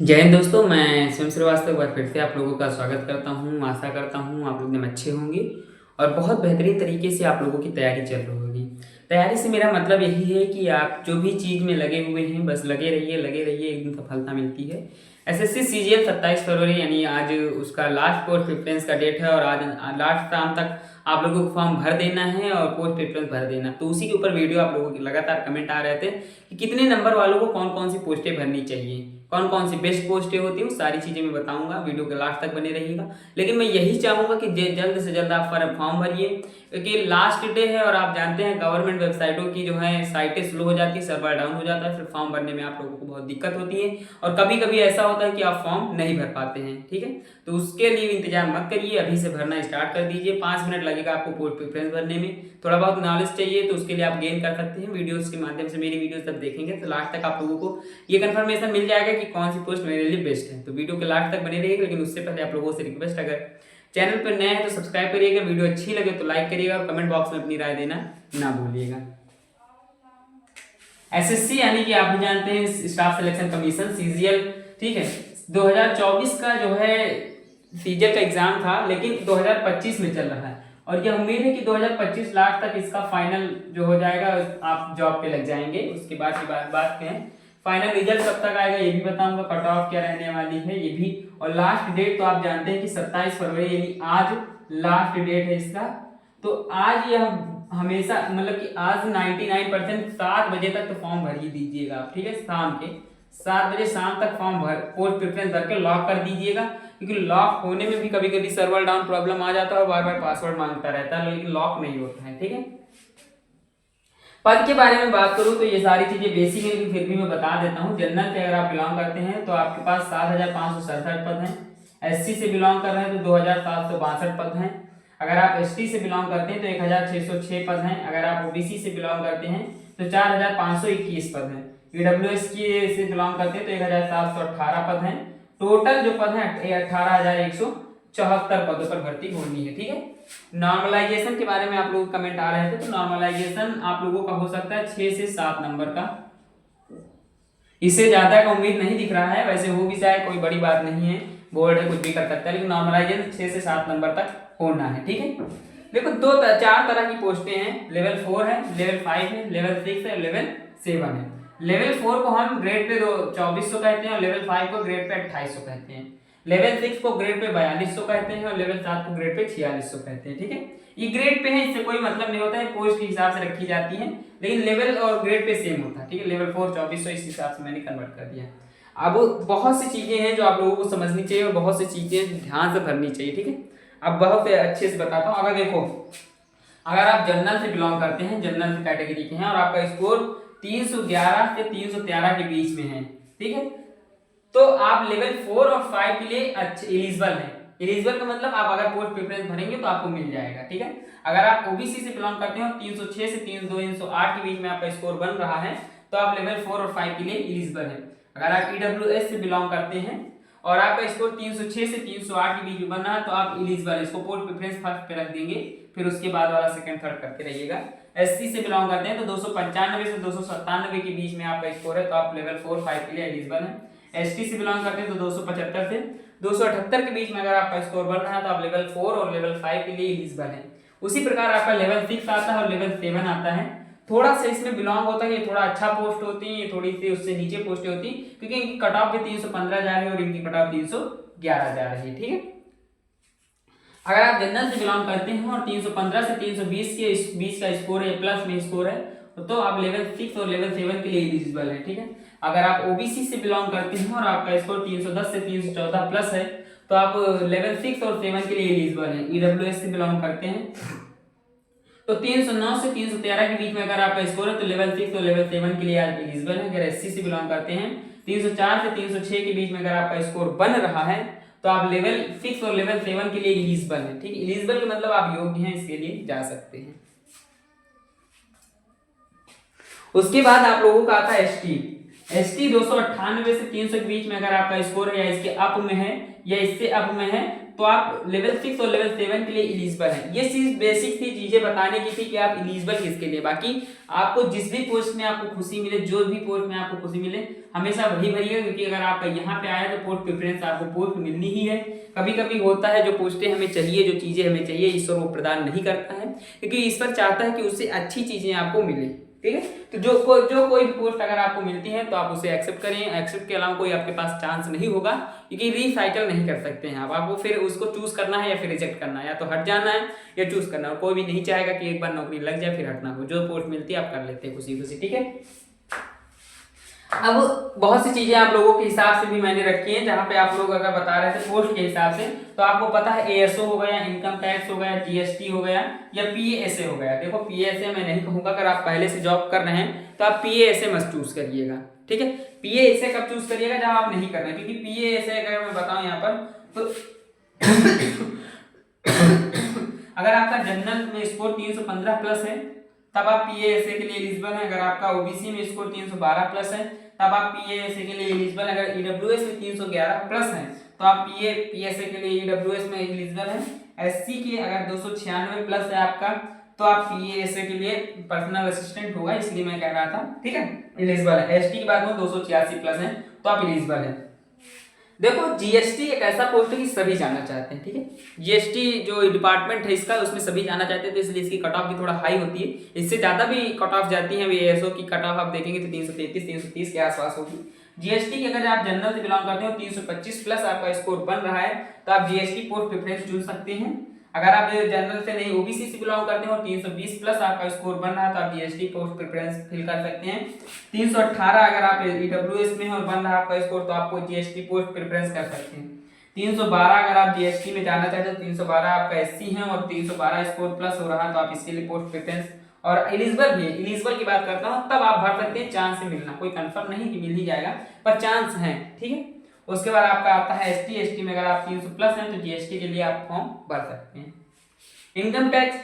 जय हिंद दोस्तों, मैं शिव श्रीवास्तव एक बार फिर से आप लोगों का स्वागत करता हूँ। आशा करता हूँ आप लोग एकदम अच्छे होंगे और बहुत बेहतरीन तरीके से आप लोगों की तैयारी चल रही होगी। तैयारी से मेरा मतलब यही है कि आप जो भी चीज़ में लगे हुए हैं बस लगे रहिए, एक दिन सफलता मिलती है। एसएससी सीजीएल 27 फरवरी यानी आज उसका लास्ट पोस्ट प्रेफरेंस का डेट है और आज लास्ट शाम तक आप लोगों को फॉर्म भर देना है और पोस्ट प्रेफरेंस भर देना। तो उसी के ऊपर वीडियो आप लोगों के लगातार कमेंट आ रहे थे कि कितने नंबर वालों को कौन कौन सी पोस्टें भरनी चाहिए, कौन कौन सी बेस्ट पोस्टें होती हैं, वो सारी चीज़ें मैं बताऊंगा। वीडियो के लास्ट तक बने रहिएगा। लेकिन मैं यही चाहूँगा कि जल्द से जल्द आप फॉर्म भरिए, क्योंकि लास्ट डे है और आप जानते हैं गवर्नमेंट वेबसाइटों की जो है साइटें स्लो हो जाती है, सर्वर डाउन हो जाता है, फिर फॉर्म भरने में आप लोगों को बहुत दिक्कत होती है और कभी कभी ऐसा होता है कि आप फॉर्म नहीं भर पाते हैं। ठीक है, तो उसके लिए इंतजार मत करिए, अभी से भरना स्टार्ट कर दीजिए। 5 मिनट लगेगा आपको पोस्ट प्रेफरेंस भरने में। थोड़ा बहुत नॉलेज चाहिए तो उसके लिए आप गेन कर सकते हैं वीडियोस के माध्यम से। मेरी वीडियोस जब देखेंगे तो लास्ट तक आप लोगों को ये कंफर्मेशन मिल जाएगा कि कौन सी पोस्ट मेरे लिए बेस्ट है। तो वीडियो के लास्ट तक बने रहिएगा। लेकिन उससे पहले आप लोगों से रिक्वेस्ट, अगर चैनल पर नए हैं तो सब्सक्राइब करिएगा, वीडियो अच्छी लगे तो लाइक करिएगा और कमेंट बॉक्स में अपनी राय देना ना भूलिएगा। एसएससी यानी कि आप भी जानते हैं स्टाफ सिलेक्शन कमीशन सीजीएल, ठीक है, 2024 का जो है सीजीएल का एग्जाम था, लेकिन 2025 में चल रहा है और यह उम्मीद है कि 2025 लास्ट तक इसका फाइनल जो हो जाएगा, आप जॉब पे लग जाएंगे। उसके बाद की बात करें फाइनल रिजल्ट कब तक आएगा ये भी बताऊंगा, कट ऑफ क्या रहने वाली है ये भी, और लास्ट डेट तो आप जानते हैं कि 27 फरवरी यानी आज लास्ट डेट है इसका। तो आज यह हमेशा मतलब कि आज 99% 7 बजे तक तो फॉर्म भर ही दीजिएगा आप, ठीक है। शाम के 7 बजे शाम तक फॉर्म भर पोस्ट प्रेफरेंस भर के लॉक कर दीजिएगा, क्योंकि लॉक होने में भी कभी कभी सर्वर डाउन प्रॉब्लम आ जाता है, बार बार पासवर्ड मांगता रहता है, लेकिन लॉक नहीं होता है। ठीक है, पद के बारे में बात करूं तो ये सारी चीजें बेसिक है, फिर भी मैं बता देता हूं। जनरल से अगर आप बिलोंग करते हैं तो आपके पास 7,567 पद हैं। एससी से बिलोंग कर रहे हैं तो 2,762 पद हैं। अगर आप एसटी से बिलोंग करते हैं तो 1,606 पद हैं। अगर आप ओबीसी से बिलोंग करते हैं तो 4,521 पद हैं। ईडब्ल्यूएस की से बिलोंग करते हैं तो 1,718 पद हैं। टोटल जो पद हैं 18,174 पदों पर भर्ती होनी है। ठीक है, नॉर्मलाइजेशन के बारे में आप लोग कमेंट आ रहे थे, तो नॉर्मलाइजेशन आप लोगों का हो सकता है 6 से 7 नंबर का, इससे ज्यादा का उम्मीद नहीं दिख रहा है। वैसे हो भी जाए कोई बड़ी बात नहीं है, बोर्ड है कुछ भी कर सकता है, लेकिन नॉर्मलाइजेशन 6 से 7 नंबर तक होना है। ठीक है, देखो चार तरह की पोस्टें हैं, लेवल 4 है, लेवल 5 है, लेवल 6 है, लेवल 7 है। लेवल 4 को हम ग्रेड पे 2400 कहते हैं और लेवल 5 को ग्रेड पे 2800 कहते हैं। लेवल 6 को ग्रेड पे 4200 कहते हैं और लेवल 7 को ग्रेड पे 4600 कहते हैं। ठीक है, ये ग्रेड पे है, इससे कोई मतलब नहीं होता है, पोस्ट के हिसाब से रखी जाती है, लेकिन लेवल और ग्रेड पे सेम होता है। ठीक है, लेवल 4 2400, इस हिसाब से मैंने कन्वर्ट कर दिया। अब बहुत सी चीजें हैं जो आप लोगों को समझनी चाहिए और बहुत सी चीजें ध्यान से भरनी चाहिए। ठीक है, अब बहुत अच्छे से बताता हूँ। अगर देखो, अगर आप जनरल से बिलोंग करते हैं, जनरल कैटेगरी के हैं और आपका स्कोर 311 से 313 के बीच में है, ठीक है, तो आप लेवल 4 और 5 के लिए अच्छे एलिजिबल हैं। एलिजिबल का मतलब आप अगर पोस्ट प्रेफरेंस भरेंगे तो आपको मिल जाएगा। ठीक है, अगर आप ओबीसी से बिलोंग करते हैं और 306 से 308 के बीच में आपका स्कोर बन रहा है तो आप लेवल 4 और 5 के लिए एलिजिबल हैं। अगर आप ईडब्ल्यूएस से बिलोंग करते हैं और आपका स्कोर 306 से 308 के बीच में बन रहा है तो आप एलिजिबल, इसको पोस्ट प्रेफरेंस फर्स्ट पे रख देंगे, फिर उसके बाद वाला सेकंड थर्ड करते रहिएगा। एससी से बिलोंग करते हैं तो 295 से 297 के बीच में आपका स्कोर है तो आप लेवल 4 5 के लिए एलिजिबल हैं। एसटी से बिलोंग करते हैं तो 275 से 278 के बीच में अगर आपका स्कोर बन रहा है तो आप लेवल 4 और लेवल 5 के लिए एलिजिबल हैं। उसी प्रकार आपका लेवल 6 आता है और लेवल 7 आता है। थोड़ा सा इसमें बिलोंग होता है, ये थोड़ा अच्छा पोस्ट होती है, ये थोड़ी सी उससे नीचे पोस्ट होती है, क्योंकि इनकी कट ऑफ भी 315 जा रही है और इनकी कट ऑफ 311 जा रही है। ठीक है, अगर आप जनरल से बिलोंग करते हैं और 315 से 320 के बीच का स्कोर है, प्लस में स्कोर है, तो आप लेवल 6 और लेवल 7 के लिए एलिजिबल है। ठीक है, अगर आप ओबीसी से बिलोंग करते हैं और आपका स्कोर 310 से 314 प्लस है तो आप लेवल 6 और 7 के लिए एलिजिबल है। ईडब्ल्यूएस से बिलोंग करते हैं तो 309 से 313 के बीच में अगर आपका स्कोर है तो लेवल 6 और लेवल 7 के लिए आप एलिजिबल है। अगर एससी से बिलोंग करते हैं 304 से 306 के बीच में अगर आपका स्कोर बन रहा है तो आप लेवल 6 और लेवल 7 के लिए एलिजिबल है। ठीक है, एलिजिबल का मतलब आप योग्य हैं, इसके लिए जा सकते हैं। उसके बाद आप लोगों का आता है एसटी। ST 298 से 300 के बीच में अगर आपका स्कोर है या इसके अप में है या इससे अप में है तो आप लेवल 6 और लेवल 7 के लिए एलिजिबल है। ये चीज बेसिक थी, चीजें बताने की थी कि आप एलिजिबल किसके लिए। बाकी आपको जिस भी पोस्ट में आपको खुशी मिले, जो भी पोस्ट में आपको खुशी मिले, हमेशा वही भरिए, क्योंकि अगर आपका यहाँ पे आया तो पोस्ट प्रेफरेंस आपको पोस्ट मिलनी ही है। कभी कभी होता है जो पोस्टें हमें चाहिए, जो चीजें हमें चाहिए, ईश्वर वो प्रदान नहीं करता है, क्योंकि ईश्वर चाहता है कि उससे अच्छी चीजें आपको मिले। ठीक है, तो जो कोई भी पोस्ट अगर आपको मिलती है तो आप उसे एक्सेप्ट करें। एक्सेप्ट के अलावा कोई आपके पास चांस नहीं होगा, क्योंकि रिसाइकल नहीं कर सकते हैं आप। आपको फिर उसको चूज करना है या फिर रिजेक्ट करना है, या तो हट जाना है या चूज करना है। कोई भी नहीं चाहेगा कि एक बार नौकरी लग जाए फिर हटना हो। जो पोस्ट मिलती है आप कर लेते हैं खुशी खुशी। ठीक है, अब बहुत सी चीजें आप लोगों के हिसाब से भी मैंने रखी हैं, जहां पे आप लोग अगर बता रहे थे पोस्ट के हिसाब से, तो आपको पता है एएसओ हो गया, इनकम टैक्स हो गया, जीएसटी हो गया या पीएसए हो गया। देखो पीएसए मैं नहीं कहूंगा, अगर आप पहले से जॉब कर रहे हैं तो आप पीएसए मस्ट चूज करिएगा। ठीक है, पीएसए कब चूज करिएगा, जब आप नहीं कर रहे हैं, क्योंकि पीएसए अगर मैं बताऊं यहाँ पर तो अगर आपका जनरल में स्कोर 315 प्लस है तब आप पीएसए के लिए एलिजिबल हैं। अगर आपका ओबीसी में स्कोर 312 प्लस है तब आप पीएसए के लिए एलिजिबल। अगर ईडब्ल्यूएस में 311 प्लस है तो आप पीएसए के लिए ईडब्ल्यूएस में एलिजिबल हैं। एससी के अगर 296 प्लस है आपका तो आप पीएसए के लिए पर्सनल असिस्टेंट होगा, इसलिए मैं कह रहा था। ठीक है, एलिजिबल है। एसटी की बात करूं 286 प्लस है तो आप एलिजिबल है। देखो जीएसटी एक ऐसा पोस्ट है कि सभी जाना चाहते हैं। ठीक है, जीएसटी जो डिपार्टमेंट है इसका, उसमें सभी जाना चाहते हैं, तो इसलिए इसकी कट ऑफ भी थोड़ा हाई होती है। इससे ज्यादा भी कट ऑफ जाती है। एएसओ की कट ऑफ आप देखेंगे तो 333 330 के आसपास होगी। जीएसटी की अगर आप जनरल से बिलोंग करते हो 325 प्लस आपका स्कोर बन रहा है तो आप जीएसटी पोस्ट प्रेफरेंस चुन सकते हैं। अगर आप जनरल से नहीं ओबीसी से बिलोंग करते हो 320 प्लस आपका स्कोर बन रहा है तो आप जीएसटी पोस्ट प्रेफरेंस फिल कर सकते हैं। 318 अगर आप ईडब्ल्यूएस में और बन रहा है आपका स्कोर तो आपको जीएसटी पोस्ट प्रेफरेंस कर सकते हैं। 312 अगर आप जीएसटी में जाना चाहते हो, 312 आपका एससी है और 312 स्कोर प्लस हो रहा है तो आप इसके लिए पोस्ट प्रेफरेंस और एलिजिबल भी। एलिजिबल की बात करता हूँ तब आप भर सकते हैं, चांस से मिलना, कोई कंफर्म नहीं कि मिल ही जाएगा पर चांस है। ठीक है, उसके बाद आपका आता है एसटी में अगर आप 300 प्लस हैं तो जीएसटी के लिए आप फॉर्म भर सकते हैं। इनकम टैक्स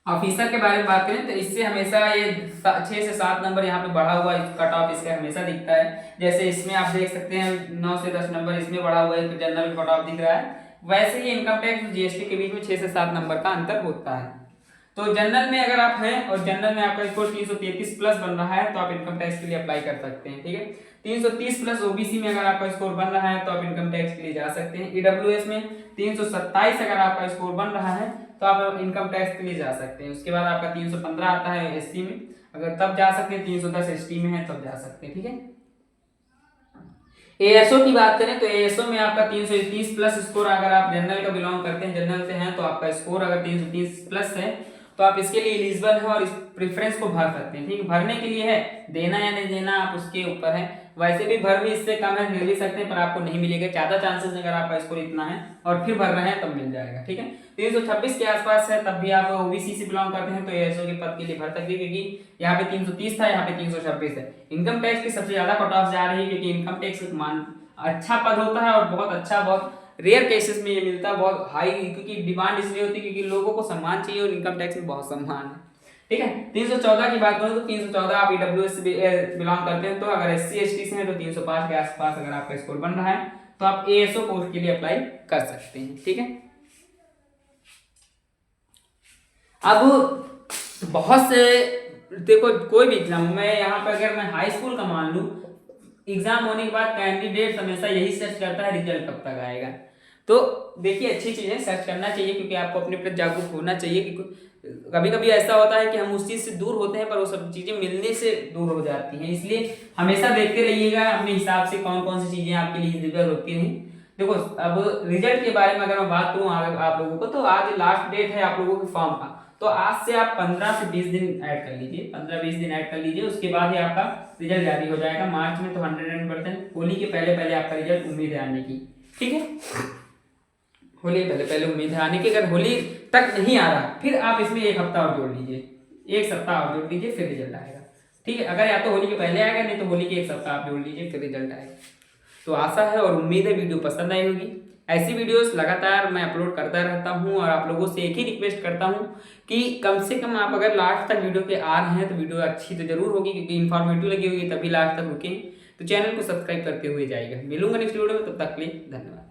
ऑफिसर के बारे में बात करें तो इससे हमेशा ये 6 से 7 नंबर यहाँ पे बढ़ा हुआ कट ऑफ इसका हमेशा दिखता है। जैसे इसमें आप देख सकते हैं 9 से 10 नंबर इसमें बढ़ा हुआ है तो जनरल कट ऑफ दिख रहा है। वैसे ही इनकम टैक्स और जीएसटी के बीच में 6 से 7 नंबर का अंतर होता है। तो जनरल में अगर आप हैं और जनरल में आपका स्कोर 333 प्लस बन रहा है तो आप इनकम टैक्स के लिए अप्लाई कर सकते हैं। ठीक है, 330 प्लस ओबीसी में अगर आपका स्कोर बन रहा है तो आप इनकम टैक्स के लिए जा सकते हैं। ईडब्ल्यूएस में 327 अगर आपका स्कोर बन रहा है तो आप इनकम टैक्स के लिए जा सकते हैं। उसके बाद आपका 315 आता है एससी में, अगर तब जा सकते हैं। 310 एसटी में है तब जा सकते हैं। ठीक है, एएसओ की बात करें तो एएसओ में आपका 330 प्लस स्कोर, अगर आप जनरल का बिलोंग करते हैं, जनरल से हैं तो आपका स्कोर अगर 330 प्लस है तो आप इसके लिए एलिजिबल है और इस प्रेफरेंस को भर सकते हैं। ठीक है, भरने के लिए है, देना या नहीं देना आप उसके ऊपर है। वैसे भी भर भी इससे कम है, मिल भी सकते हैं पर आपको नहीं मिलेगा। ज्यादा चांसेस अगर आपका स्कोर इतना है और फिर भर रहे हैं तब मिल जाएगा। ठीक है, 326 के आसपास है तब भी आप ओबीसी से बिलोंग करते हैं तो एएसओ के पद के लिए भर सकते हैं, क्योंकि यहाँ पे 330 था, यहाँ पे 326 है। इनकम टैक्स की सबसे ज्यादा कट ऑफ जा रही है क्योंकि इनकम टैक्स मान अच्छा पद होता है और बहुत अच्छा, बहुत रेयर केसेस में ये मिलता है, बहुत हाई, क्योंकि डिमांड इसलिए होती है क्योंकि लोगों को सम्मान चाहिए और इनकम टैक्स में बहुत सम्मान है। ठीक है, 314 की बात करूं तो 314 आप ईडब्ल्यूएस से बिलोंग करते हैं तो अगर एससी एसटी से हैं तो 305 के आसपास अगर आपका स्कोर बन रहा है तो आप एएसओ पोस्ट के लिए अप्लाई कर सकते हैं। ठीक है, अब बहुत से देखो कोई भी एग्जाम में यहाँ पर अगर मैं हाई स्कूल का मान लूं, एग्जाम होने के बाद कैंडिडेट हमेशा यही सर्च करता है रिजल्ट कब तक आएगा। तो देखिए अच्छी चीज है, सर्च करना चाहिए क्योंकि आपको अपने प्रति जागरूक होना चाहिए। क्योंकि कभी कभी ऐसा होता है कि हम उस चीज से दूर होते हैं पर वो सब चीजें मिलने से दूर हो जाती हैं, इसलिए हमेशा देखते रहिएगा अपने हिसाब से कौन कौन सी चीजें आपके लिए एलिजिबल होती हैं। देखो अब रिजल्ट के बारे में अगर मैं बात करूँ आप लोगों को तो आज लास्ट डेट है आप लोगों के फॉर्म का, तो आज से आप 15 से 20 दिन ऐड कर लीजिए, 15-20 दिन ऐड कर लीजिए, उसके बाद ही आपका रिजल्ट जारी हो जाएगा। मार्च में तो 100% होली के पहले पहले आपका रिजल्ट उम्मीद है आने की। ठीक है, होली पहले पहले उम्मीद है आने की। अगर होली तक नहीं आ रहा फिर आप इसमें एक हफ्ता और जोड़ लीजिए, एक सप्ताह और जोड़ लीजिए फिर रिजल्ट आएगा। ठीक है, अगर या तो होली के पहले आएगा नहीं तो होली के एक सप्ताह आप जोड़ लीजिए फिर रिजल्ट आएगा। तो आशा है और उम्मीद है वीडियो पसंद आई होगी। ऐसी वीडियोस लगातार मैं अपलोड करता रहता हूं और आप लोगों से एक ही रिक्वेस्ट करता हूं कि कम से कम आप अगर लास्ट तक वीडियो पे आ रहे हैं तो वीडियो अच्छी तो जरूर होगी, क्योंकि इन्फॉर्मेटिव लगी होगी तभी लास्ट तक रुकें। तो चैनल को सब्सक्राइब करते हुए जाइएगा। मिलूंगा नेक्स्ट वीडियो में, तब तक के लिए धन्यवाद।